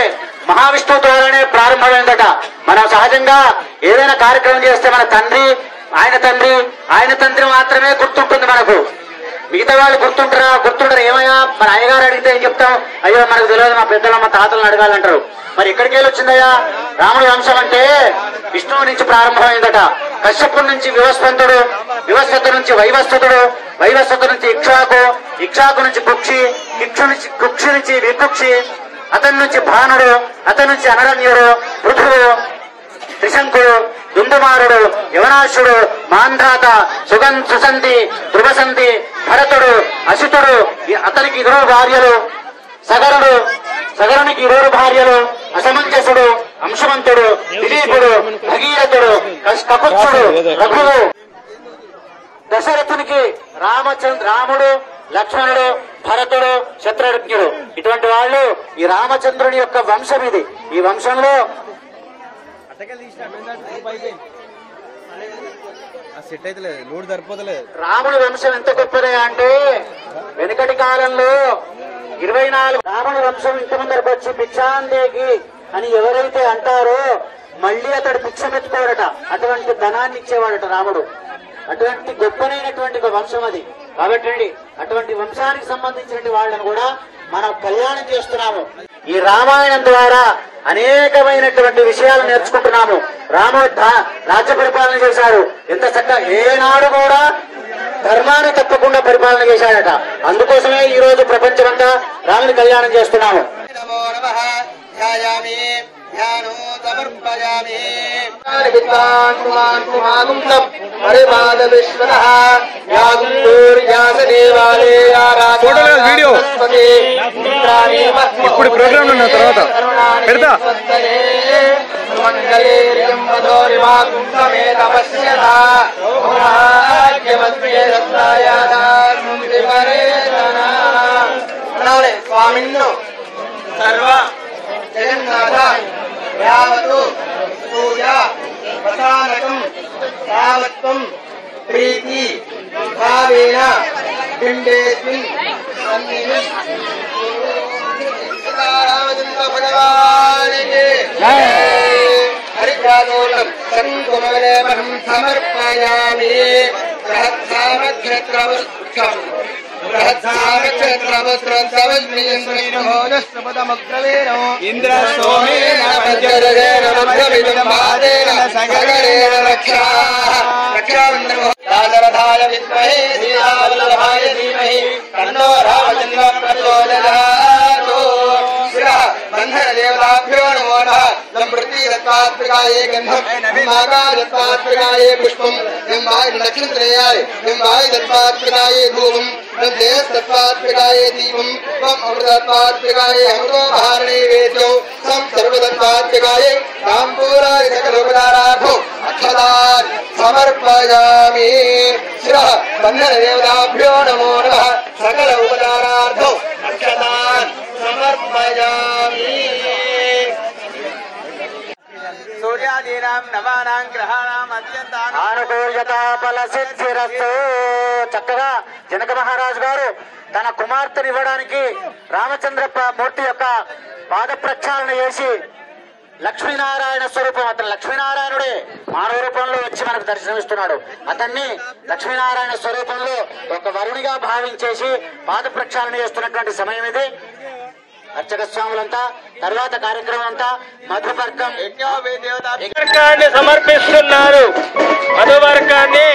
S3: మహావిష్ణువు ద్వారానే ప్రారంభమైందట. మనం సహజంగా ఏదైనా కార్యక్రమం చేస్తే మన తండ్రి ఆయన తండ్రి మాత్రమే గుర్తుంటుంది మనకు. మిగతా వాళ్ళు గుర్తుంటారా? ఏమయ్యా మన అయ్యగారు అడిగితే ఏం చెప్తాం? అయ్యో మనకు తెలియదు, మా పెద్దలు మా తాతలను అడగాలంటారు. మరి ఎక్కడికి వెళ్ళి వచ్చిందయ్యా? రాముడి వంశం అంటే విష్ణువు నుంచి ప్రారంభమైందట. కశ్యపుడి నుంచి వివస్వంతుడు, వివస్వతు నుంచి వైవస్వతుడు, వైవస్వతు నుంచి ఇక్ష్వాకు, ఇక్ష్వాకు నుంచి కుక్షి, కుక్షి నుంచి వికుక్షి, అతని నుంచి భానుడు, అతని నుంచి అనరణ్యుడు, పృథువు, త్రిశంకుడు, దుందుమారుడు, యవనాశుడు, మాంధాత, సుసంతి, ధ్రువసంతి, భరతుడు, అసితుడు, అతనికి 2 భార్యలు, సగరునికి 2 భార్యలు, అసమంజసుడు, అంశవంతుడు, దిలీపుడు, భగీరథుడు, కకుత్సుడు, రఘువు, దశరథునికి రాముడు, లక్ష్మణుడు, భరతుడు, శత్రుఘ్నుడు. ఇటువంటి వాళ్ళు ఈ రామచంద్రుని యొక్క వంశం ఇది. ఈ వంశంలో రాముడి వంశం ఎంత గొప్పదే అంటే వెనుకటి కాలంలో 24 రాముడి వంశం ఇంటి ముందరకు వచ్చి భిక్షాందేకి అని ఎవరైతే అంటారో మళ్ళీ అతడు భిక్షమెత్తుకోడట. అటువంటి ధనాన్ని ఇచ్చేవాడట రాముడు. అటువంటి గొప్పనైనటువంటి ఒక వంశం అది. కాబట్టి అటువంటి వంశానికి సంబంధించిన వాళ్ళని కూడా మనం కళ్యాణం చేస్తున్నాము. ఈ రామాయణం ద్వారా అనేకమైనటువంటి విషయాలు నేర్చుకుంటున్నాము. రాముడు రాజ్య పరిపాలన చేశాడు. ఎంత చక్కగా ఏనాడు కూడా ధర్మాన్ని తప్పకుండా పరిపాలన చేశాడట. అందుకోసమే ఈ రోజు ప్రపంచమంతా రాముని కళ్యాణం చేస్తున్నాము.
S4: వీడియో ఇప్పుడు ప్రోగ్రామ్ ఉన్న తర్వాత పెడతా.
S5: స్వామిన్ను సర్వ జగన్నాథ యావతు పూజ ప్రసాదకం యావత్వం ప్రీతి భావేన బింబేస్మిన్ సన్నిధి రామచంద్ర భగవానికి హరికాదోలం సంకుమలేపనం సమర్పయామి. బృహత్సామక్షేత్రవృక్షం
S1: ఇంద్ర సోమేన
S5: రాజరథాయ విద్మహే శ్రీరామవల్లభాయ ధీమహి తన్నో రామచంద్ర ప్రచోదయాత్. బంధన దేవతాభ్యో నమో నమః. సంప్రతి దత్తాత్మికాయే గంధం నాగాయ దత్తాత్మికాయే పుష్పం నింబాయ నక్షత్రేయాయ నింబాయ దత్తాత్మికాయే ధూపం దత్తాత్మికాయే దీపం త్వం అమృతత్వాత్మికాయే అమృతోపహారణే వేద్యం సం సర్వదత్తాత్మికాయే కాంపూరాయ సకలోపదారార్థో అక్షతాన్ సమర్పయామి. శిరః బంధన దేవతాభ్యో నమో నమః. సకల ఉపదారార్థో అక్షతాన్ సమర్పయామి.
S1: సూర్యాదీనాం నవానాం గ్రహాణాం అత్యంతాన్
S3: అనుకూల్యత ఫల సిద్ధిరస్తు. చక్కగా జనక మహారాజు గారు తన కుమార్తెను ఇవ్వడానికి రామచంద్ర మూర్తి యొక్క పాద ప్రక్షాళన చేసి లక్ష్మీనారాయణ స్వరూపం, అతను లక్ష్మీనారాయణుడే మానవ రూపంలో వచ్చి మనకు దర్శనమిస్తున్నాడు. అతన్ని లక్ష్మీనారాయణ స్వరూపంలో ఒక వరుణిగా భావించేసి పాద ప్రక్షాళన చేస్తున్నటువంటి సమయం ఇది. అర్చక స్వాములంతా తర్వాత కార్యక్రమం అంతా మధువర్గం
S6: మధువర్గాన్ని సమర్పిస్తున్నారు. మధువర్గాన్ని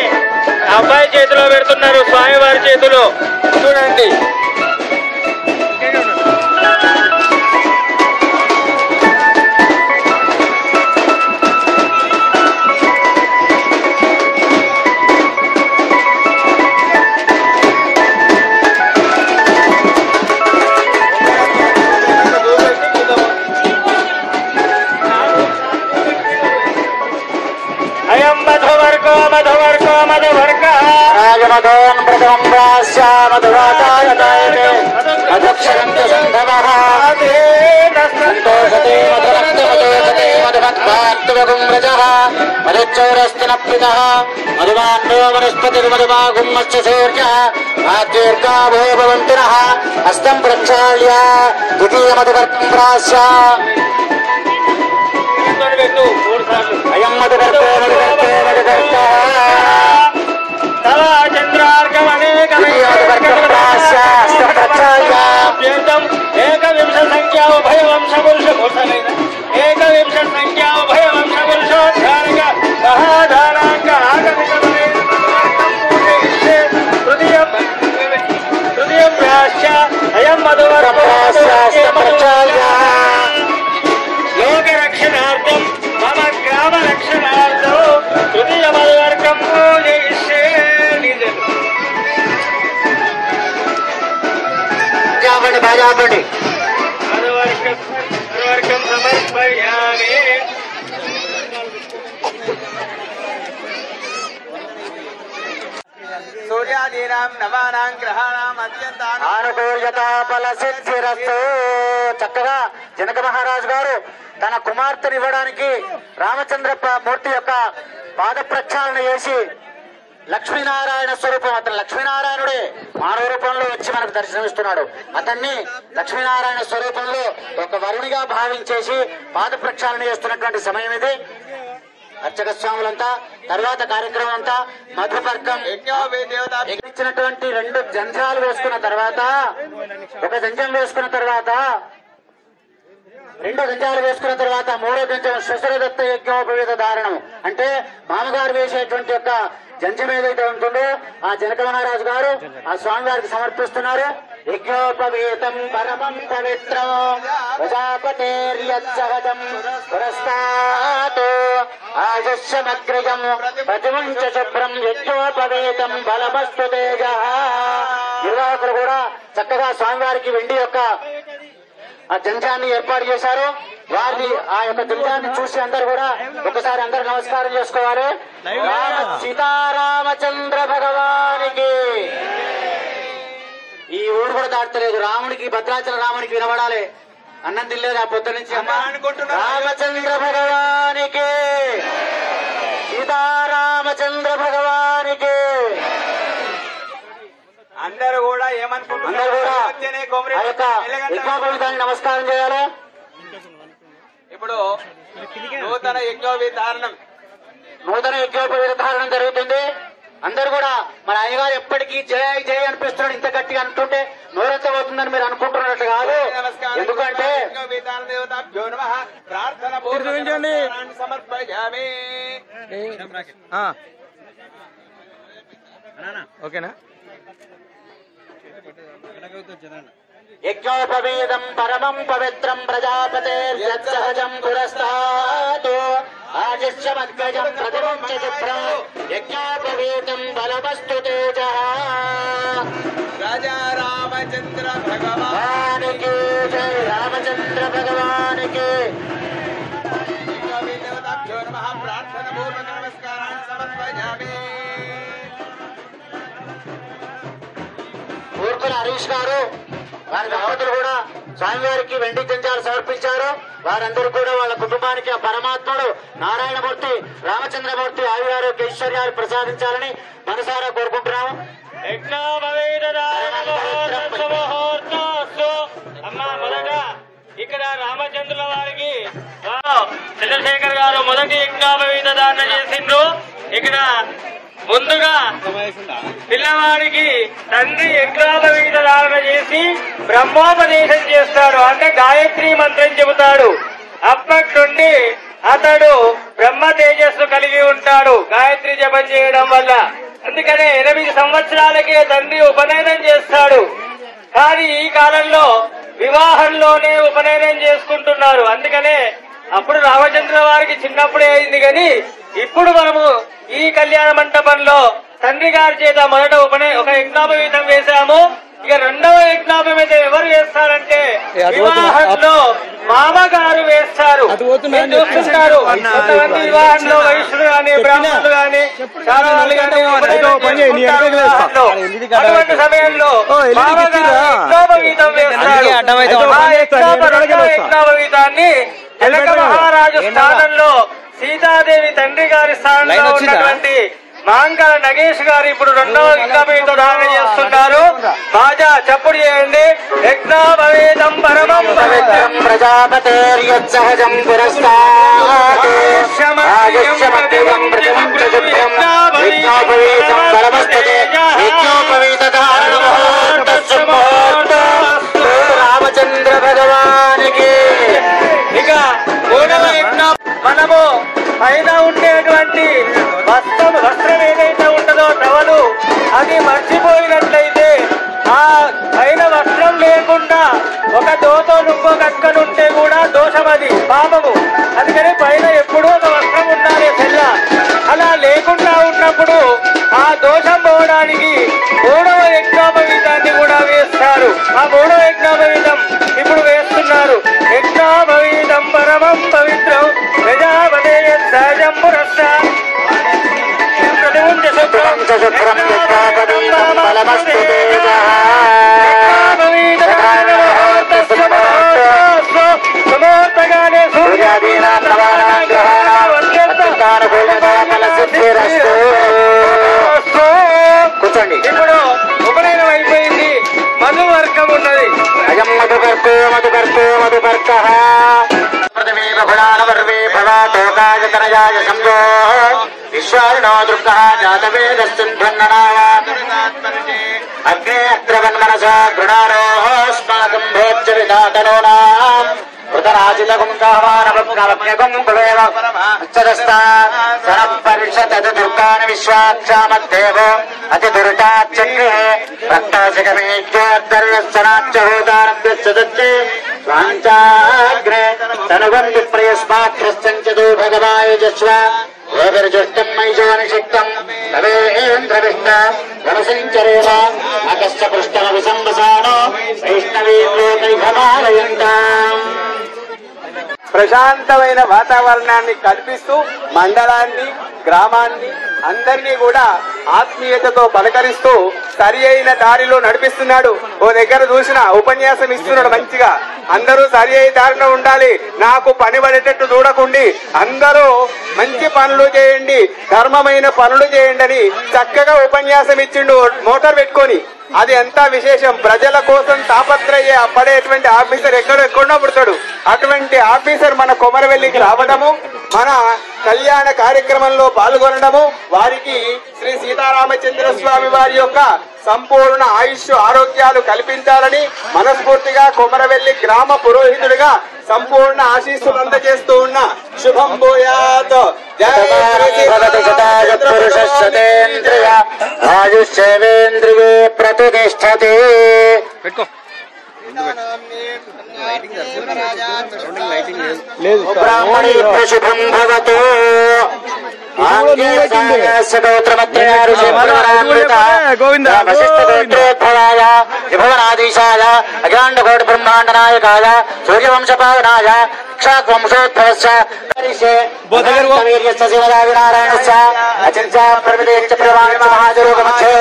S6: అబ్బాయి చేతిలో పెడుతున్నారు, స్వామివారి చేతిలో. చూడండి. మధువర్గో మధువర్గో మధువర్గ
S3: రాజమధోన్ ప్రథమం ప్రాస్య మధువాతాయతాయతే మధుక్షరంత సంభవః సంతోషతే మధురక్తమతోషతే మధుమత్పార్తువగుం రజః మధుచ్చౌరస్తిన ప్రితః మధుమాన్నో వనస్పతిర్మధుమాగుం మత్స్య సూర్యః ఆద్యర్గాభో భవంతు నః. హస్తం ప్రక్షాళ్య ద్వితీయ మధువర్గం ప్రాస్య. అయం మధువర్గో మధువర్గో మధువర్గ
S6: ఏకవింశ సంఖ్యా ఉభయ వంశ పురుష ఏకవింశ సంఖ్యా ఉభయ వంశ పురుషోద్ధారక మహాధారాంగ తృతీయం రాశ్య అయం మధువర్గో లోకరక్షణార్థం మమ గ్రామ రక్షణార్థం తృతీయ మధువర్గం పూజయిష్యే.
S3: బాజాపండి
S6: మధువర్గం సమర్పయామి.
S1: సూర్యాదీనాం నవానాం గ్రహాణాం అత్యంతాన్
S3: అనుకూల్యత ఫల సిద్ధిరస్తు. చక్కగా జనక మహారాజు గారు తన కుమార్తెను ఇవ్వడానికి రామచంద్ర మూర్తి యొక్క పాద ప్రక్షాళన చేసి లక్ష్మీనారాయణ స్వరూపం. అతను లక్ష్మీనారాయణుడే మానవ రూపంలో వచ్చి మనకు దర్శనమిస్తున్నాడు. అతన్ని లక్ష్మీనారాయణ స్వరూపంలో ఒక వరుణిగా భావించేసి పాద ప్రక్షాళన చేస్తున్నటువంటి సమయం ఇది. అర్చక స్వాములంతా తర్వాత కార్యక్రమం అంతా మధుపర్కం ఎగిరించినటువంటి 2 జంధ్యాలు వేసుకున్న తర్వాత, ఒక జంధ్యం వేసుకున్న తర్వాత, 2 జంధ్యాలు వేసుకున్న తర్వాత 3వ జంధ్యం శశరదత్త యజ్ఞోపవీత ధారణం. అంటే మామగారు వేసేటువంటి యొక్క జంధ్యం ఏదైతే ఉంటుందో ఆ జనక మహారాజు గారు ఆ స్వామి వారికి సమర్పిస్తున్నారు. యజ్ఞోపవీతం పరమం పవిత్రం ప్రజాపతేర్యచ్చహజం పురస్తాత్ ఆజస్యమగ్రజం ప్రతిమంచ శుభ్రం యజ్ఞోపవీతం బలమస్తు తేజః. నిర్వాహకులు కూడా చక్కగా స్వామివారికి వెండి యొక్క ఆ జంధ్యాన్ని ఏర్పాటు చేశారు. వారిని ఆ యొక్క జంధ్యాన్ని చూసి అందరు కూడా ఒకసారి అందరు నమస్కారం చేసుకోవాలి. సీతారామచంద్ర భగవానికి. ఈ ఊరు కూడా దాటలేదు. రాముడికి, భద్రాచల రాముడికి వినబడాలి. అన్నం తినలేదు ఆ పొద్దు నుంచి. రామచంద్ర భగవానికి, సీతారామచంద్ర భగవానికి.
S1: అందరూ కూడా ఏమనుకుంటున్నారు?
S3: ఆ యొక్క యజ్ఞోపవీతానికి నమస్కారం చేయాలి.
S1: ఇప్పుడు నూతన యజ్ఞోపవీత
S3: ధారణం జరుగుతుంది. అందరు కూడా మన అయ్యగారు ఎప్పటికీ జయ జయ అనిపిస్తున్నాడు. ఇంత గట్టిగా అనుకుంటే నోరెత్త అవుతుందని మీరు అనుకుంటున్నట్టు కాదు. ఎందుకంటే
S4: ఓకేనా?
S3: యజ్ఞోపవేదం పరమం పవిత్రం ప్రజాపతేర్యచ్చహజం పురస్తాత్ ఆజస్యమగ్రజం ప్రతిమంచ శుభ్రం యజ్ఞోపవేదం బలమస్తు తేజః.
S1: రాజా రామచంద్ర భగవానికి
S3: జై. రామచంద్ర భగవానికి.
S1: ప్రార్థన పూర్వక నమస్కారాన్ని సమర్పయామి.
S3: ఊర్కుల హరీష్ గారు వారి దంపతులు కూడా స్వామివారికి వెండి జంధ్యాలు సమర్పించారు. వారందరూ కూడా వాళ్ళ కుటుంబానికి ఆ పరమాత్ముడు నారాయణమూర్తి రామచంద్రమూర్తి ఆయురారోగ్య ఐశ్వర్యాలు ప్రసాదించాలని మనసారా కోరుకుంటున్నాము.
S6: అమ్మా మొదట ఇక్కడ రామచంద్రుల వారికి చంద్రశేఖర్ గారు మొదటి యజ్ఞోపవీత ధారణ చేసిండ్రు. ఇక్కడ ముందుగా పిల్లవాడికి తండ్రి యజ్ఞోపవీత ధారణ చేసి బ్రహ్మోపదేశం చేస్తాడు. అంటే గాయత్రి మంత్రం చెబుతాడు. అప్పటి నుండి అతడు బ్రహ్మ తేజస్సు కలిగి ఉంటాడు గాయత్రి జపం చేయడం వల్ల. అందుకనే 8 సంవత్సరాలకే తండ్రి ఉపనయనం చేస్తాడు. కానీ ఈ కాలంలో వివాహంలోనే ఉపనయనం చేసుకుంటున్నారు. అందుకనే అప్పుడు రామచంద్ర వారికి చిన్నప్పుడే అయింది. కానీ ఇప్పుడు మనము ఈ కళ్యాణ మంటపంలో తండ్రి గారి చేత మొదట ఒక యజ్ఞోపవీతం వేశాము. ఇక 2వ యజ్ఞోపవీతం ఎవరు వేస్తారంటే వివాహంలో మామగారు వేస్తారు. చూస్తున్నారు కొంతమంది వివాహంలో వైశ్యులు గాని బ్రాహ్మణులు గాని చాలా వాళ్ళు గాని అటువంటి సమయంలో మామగారు యజ్ఞోపవీతం వేస్తారు. ఆ యజ్ఞోపవీతాన్ని జనక మహారాజు స్థానంలో సీతాదేవి తండ్రి గారి స్థానంలో ఉన్నటువంటి మాంకల నగేష్ గారు ఇప్పుడు 2వ యజ్ఞోపవీత ధారణ చేస్తున్నారు. బాజా చప్పుడు చేయండి. యజ్ఞోపవీతం పరమం పవిత్రం
S3: ప్రజాపతేర్యచ్చహజం పురస్తాత్ ఆజస్యమగ్రజం ప్రతిమంచ శుభ్రం యజ్ఞోపవీతం బలమస్తు తేజః. యజ్ఞోపవీత ధారణ రామచంద్ర భగవానికి.
S6: ఇక 3వ యజ్ఞం మనము పైన ఉండేటువంటి వస్త్రం ఏదైతే ఉంటుందో టవలు అది మర్చిపోయినట్లయితే ఆ పైన వస్త్రం లేకుండా ఒక దోతో నువ్వు కట్టుకుంటే కూడా దోషం, అది పాపము. అందుకని పైన ఎప్పుడూ ఒక వస్త్రం ఉండాలి తెల్ల. అలా లేకుండా ఉన్నప్పుడు ఆ దోషం పోవడానికి 3వ యజ్ఞోపవీతాన్ని కూడా వేస్తారు. ఆ 3వ యజ్ఞోపవీతం ఇప్పుడు వేస్తున్నారు. యజ్ఞోపవీతం పరమం పవిత్రం ప్రజాపతే సహజం పురస్కారం సమోర్తగానే సూర్యాదీనా
S3: మధుకర్తో మధుకర్కః ప్రథమే బహుళానవర్వే భవాతోకాయ తనయాయ సంభో విశ్వారిణో దుర్గః జాతవేదస్సున్భన్ననావ అగ్నే అగ్రవన్మనసా గృణారోస్మాకం భోజ్య విధాతనోనాం ఉదరాజితగుం కామానవజ్ఞగుం కులేవ ఉచ్చదస్తా సరపరిషత్ దుర్గాని విశ్వాక్షామద్దేవో అతి దుర్గాచక్రే రక్తాశకమేజ్యోర్దర్శనాచ్చహోదారభ్యశ్చ స్వాంచాగ్రే తనువం విప్రయస్మాత్రశ్చంచదో భగవాయుజస్వ ఓభిర్జుష్టం మైజోనిషిక్తం తవేంద్రవిష్ణ గణసంచరేవ అకశ్చ పృష్టమవిసంవసానో వైష్ణవీలోకైఘమాలయంతాం.
S1: ప్రశాంతమైన వాతావరణాన్ని కల్పిస్తూ మండలాన్ని గ్రామాన్ని అందరినీ కూడా ఆత్మీయతతో పలకరిస్తూ సరి అయిన దారిలో నడిపిస్తున్నాడు. ఓ దగ్గర చూసిన ఉపన్యాసం ఇస్తున్నాడు మంచిగా. అందరూ సరి అయిన దారిలో ఉండాలి, నాకు పని పడేటట్టు చూడకుండి, అందరూ మంచి పనులు చేయండి, ధర్మమైన పనులు చేయండి అని చక్కగా ఉపన్యాసం ఇచ్చిండు మోటార్ పెట్టుకొని. అది ఎంత విశేషం. ప్రజల కోసం తాపత్రయ పడేటువంటి ఆఫీసర్ ఎక్కడో పుడతాడు. అటువంటి ఆఫీసర్ మన కొమరవెల్లికి రావడము, మన కళ్యాణ కార్యక్రమంలో పాల్గొనడము, వారికి శ్రీ సీతారామచంద్ర స్వామి వారి యొక్క సంపూర్ణ ఆయుష్ ఆరోగ్యాలు కల్పించాలని మనస్ఫూర్తిగా కొమరవెల్లి గ్రామ పురోహితుడిగా సంపూర్ణ ఆశీస్సులు అందజేస్తూ ఉన్న శుభం భూయాత్.
S3: ఆయుష్యేంద్రియే ప్రతిష్టతే. బ్రాహ్మణీ శుభం భవతు. విభవనాధీశాయ అఖిలాండకోటి బ్రహ్మాండ నాయకాయ సూర్యవంశపావనాయ ఇక్షావంశోద్భవస్య శివనారాయణస్య అచింత్య ప్రవిదేశ్చ ప్రవాణి మహాజరోగమధ్యే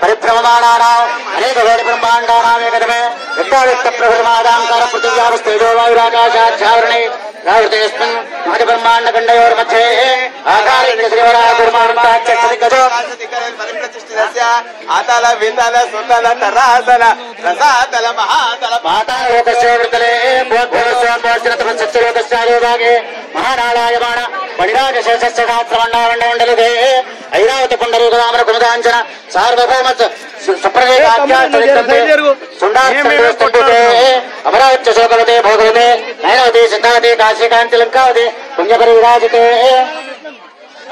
S3: పరిభ్రమమాణానాం అనేక కోటి బ్రహ్మాండానాం ఏకదమే విద్యావిత్త ప్రభృమాదాంకార పృథివ్యావస్థేజో వాయురాకాశాధ్యావరణే రావృతేస్మిన్ మహతి బ్రహ్మాండ ఖండయోర్मध्ये ఆకారేణ శ్రీవరాగురుమాంతాక్షరిగజో
S1: ఆతల వితల సుతల తరాసల రసాతల మహాతల
S3: పాతాళ లోకస్య వృతలే భూద్భవస్య మోర్చన తపస్య లోకస్య భాగే మహానాళాయమాణ పడిరాజ శేషస్య శాస్త్రమండావండ మండలదే ఐరావత పుండరీకరామర కుమదాంచన సార్వభౌమత్ అమరావత్య శోకవతే భోగవతే నైనవతే సిద్ధావతే కాశీకాంతి లంకావతే పుణ్యపరి విరాజితే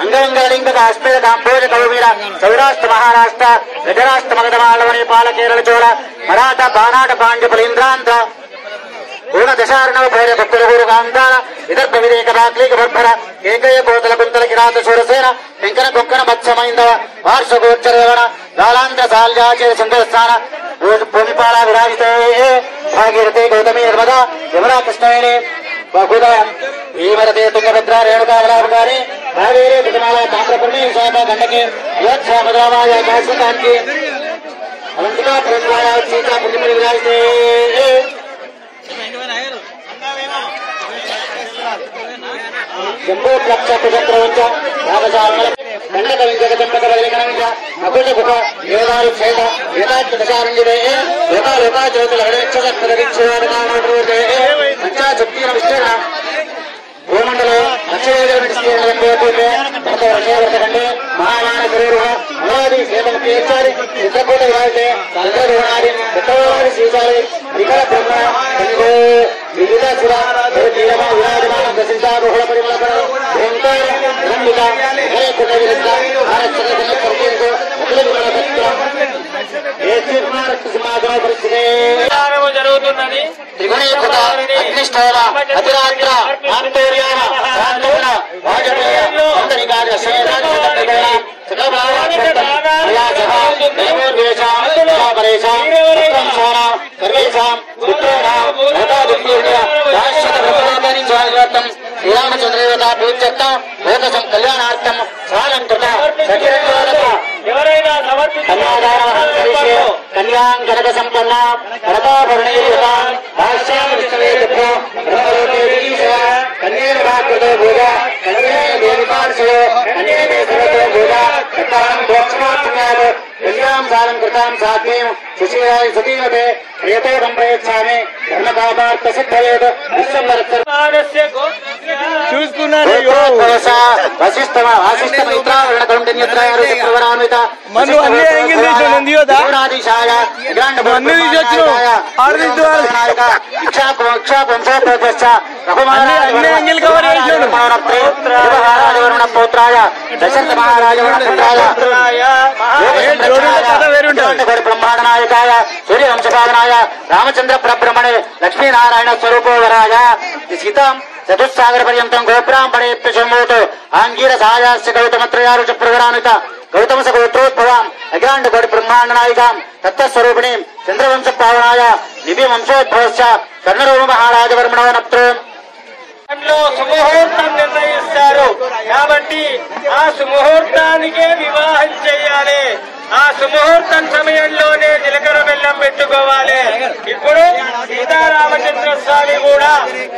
S3: అంగరంగలింగ కాశ్మీర కాంబోజ కౌమీర సౌరాష్ట్ర మహారాష్ట్ర గజరాష్ట్ర మగధమాళవని పాల కేరళ చోళ మరాఠ బానాట పాండ్య ఫలీంద్రాంధ్ర పూర్ణ దశార్ణవ భైర భక్తులూరు కాంతాల విదర్భ వివేక బాక్లీక బర్భర ఏకయ కోతల కుంతల కిరాత శూరసేన వెంకన కొంకణ మత్స్యమైందవ వార్ష గోచరేవణ గాలాంధ్ర సాల్యాచర సుందరస్థాన భూమిపాల విరాజితే భాగీరథే గౌతమి నర్మదా యమునా కృష్ణవేణి బహుదయ భీమరథే తుంగభద్ర రేణుకావలాభకారి కావేరీ దిగమాల తామ్రపర్ణి విశాఖ గండకి అయోధ్య మధురామాయ కాశీకాంతి అవంతికా ప్రేమవాయ సీతా పుణ్యపరి విరాజితే శంభో ప్లక్ష కుజత్రవంచ రామచారణ దండక వింజగదండక బలికణంచ అకుల గుహ యోగాలు క్షేత వేదాంత దశారంజనే లోకాలోకాచోతుల హృదయక్షసత్పదీక్షోదే పంచా శక్తిన విస్తరణ భూమండలో లక్షవేదండే మహామాన శరీర అనాది సేవముఖేచ్చారి చిత్రకూట విరాజే చంద్రధోనాది చక్రవాది శ్రీచారి వికల బ్రహ్మ గంగో వివిధ శివ విరాజమాన దశించా బహుళ పరిమళ ఓంకార బ్రహ్మిక హరే కుట విరుద్ధ ఆరక్షణ పరిచయంతో అఖిల విమల సత్యం
S6: జరుగుతున్నది.
S3: త్రిగుణీకృత అగ్నిష్టోమ అతిరాత్ర ఆంతర్యామ సాంతోన వాజపేయ అంతరికార్య శ్రీరామచంద్రదేవతా పూజ్యత్తం లోకసం కళ్యాణార్థం సాలంకృత
S6: ఎవరైనా సమర్పించారు
S3: కన్యాంగనక సంపన్న రథాభరణీయుత భాష్యామ విష్ణవేభ్యో కన్యేన భాకృతో భూజ కన్యే దేవిపార్శయో కన్యే సర్వతో భూజ కర్తారం భోక్షమాత్మ్యాత్ शीलां कालं कृतां साध्वीं सुशीलाय सतीमते प्रियतोऽहं प्रयच्छामि धर्मकामार्थसिद्धयेत् विश्वम्भरस्य
S4: చూసుకున్నారు
S3: బ్రహ్మాండనాయకాయ సూర్యవంశపాదనాయ రామచంద్ర పరబ్రహ్మణే లక్ష్మీనారాయణ స్వరూపోవరాయ సీతాం చతుస్సాగర పర్యంతం గోబ్రాహ్మణేభ్య శంభూతో ఆంగీరసాయాస్య గౌతమత్రయారుష ప్రగరానుత గౌతమస గోత్రోద్భవాం అఖిలాండ కోటి బ్రహ్మాండ నాయికాం తత్వస్వరూపిణీం చంద్రవంశ పావనాయ దివ్య వంశోద్భవస్య స్వర్ణరూప మహారాజవర్మణో నప్త్రోం
S6: సుముహూర్తం నిర్ణయిస్తారు కాబట్టి ఆ సుముహూర్తానికే వివాహం చేయాలి. ఆ సుముహూర్తం సమయంలోనే జీలకర్ర బెల్లం పెట్టుకోవాలి. ఇప్పుడు సీతారామచంద్ర స్వామి కూడా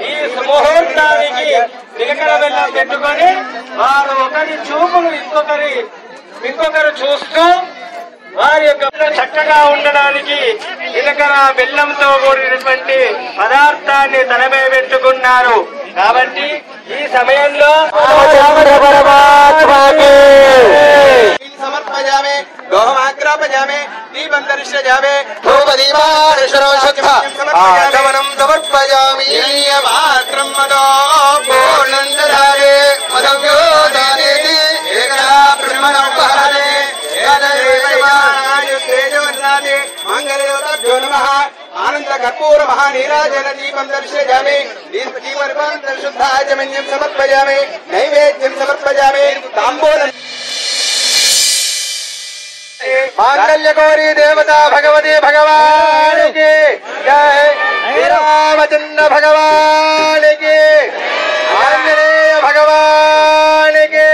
S6: ఈ సుముహూర్తానికి జీలకర్ర బెల్లం పెట్టుకొని వారు ఒకరి చూపులు ఇంకొకరు చూస్తూ వారి యొక్క చక్కగా ఉండడానికి జీలకర్ర బెల్లంతో కూడినటువంటి పదార్థాన్ని తలపై పెట్టుకున్నారు. కాబట్టి ఈ సమయంలో
S5: సమర్పయామి గోహమాగ్రాపయామి దీపం దర్శయామి ధూపదీపాదర్శనం సమర్పయామి మాత్రం మదో పూర్ణం దదామి మదవ్యోదానేతి ఏకదా బ్రహ్మణం పహరే మంగళదేవతాభ్యో నమః ఆనంద కర్పూర మహానీరాజన దీపం దర్శయామి శుద్ధాచమన్యం సమర్పయామి నైవేద్యం సమర్పయామి తాంబూలం मांगल्य गौरी देवता भगवती भगवान की जय श्री रामचंद्र भगवान की आंजनेय भगवान की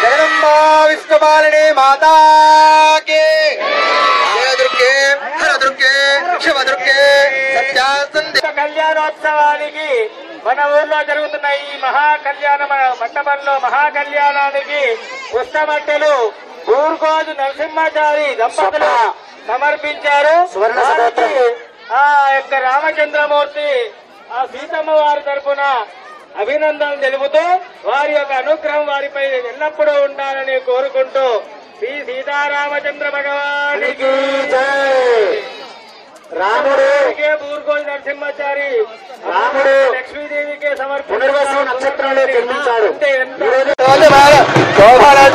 S5: जगदम्बा विष्णुपालिनी माता की जय दुर्गे हर दुर्गे शिव दुर्गे सत्यासंधि
S6: కళ్యాణోత్సవానికి మన ఊర్లో జరుగుతున్న ఈ మహాకళ్యాణ మండపంలో మహాకళ్యాణానికి పుస్తమట్టెలు ఊర్గోజు నరసింహాచారి దంపతులు సమర్పించారు. ఆ యొక్క రామచంద్రమూర్తి ఆ సీతమ్మ వారి తరఫున అభినందనలు తెలుపుతూ వారి యొక్క అనుగ్రహం వారిపై ఎల్లప్పుడూ ఉండాలని కోరుకుంటూ శ్రీ సీతారామచంద్ర భగవానికి
S3: రాముడు
S6: ఊర్గోజు నరసింహాచారి
S3: రాముడు
S6: లక్ష్మీదేవికే
S3: పునర్వసు నక్షత్రంలో జన్మించాడు.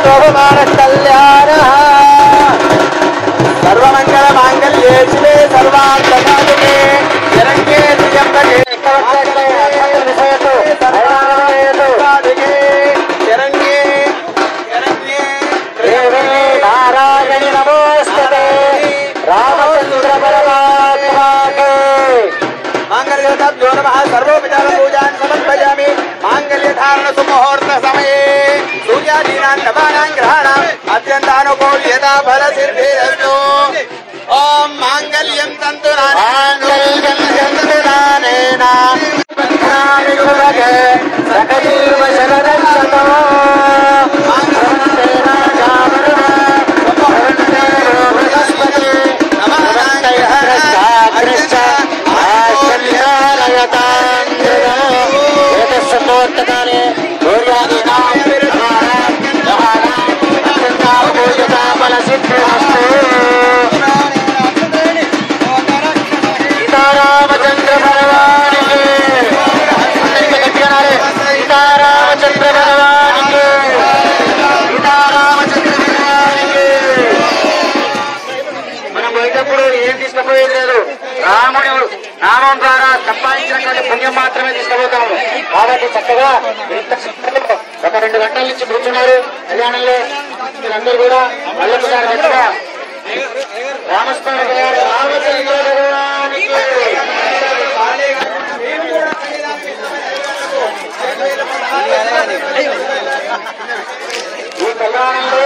S5: శోభమాన కళ్యాణ సర్వమంగళ మాంగళ్యే శివే సర్వార్థసాధికే శరణ్యే త్ర్యంబకే శరణ్యే
S3: దేవే నారాయణి నమోస్తుతే రామచంద్ర పరమాత్మాకే
S5: मांगल्यताभ्यो नमः सर्वोपचार पूजान् समर्पयामि मांगल्यधारण सुमुहूर्त समये सूर्यादीनां नवानां ग्रहाणाम् अत्यन्तानुकूल्यता फलसिद्धिरस्तु ओम मांगल्यं तन्तुनानेन
S3: सकलीव शरदक्षतो ఏతస్సోత్తకాలే సీతారామచంద్ర భగవానికి సీతారామచంద్ర భగవానికి సీతారామచంద్ర భగవానికి. మనం పోయేటప్పుడు ఏం తీసుకుపోయేది లేదు, రాముడి నామం ద్వారా సంపాదించినటువంటి పుణ్యం మాత్రమే తీసుకుపోతాము. కాబట్టి చక్కగా ఒక 2 గంటల నుంచి కూర్చున్నారు కళ్యాణంలో. మీరందరూ కూడా మళ్ళొకసారి చక్కగా రామస్మరణ చేయాలి. రామచంద్ర భగవానికి ఈ కళ్యాణంలో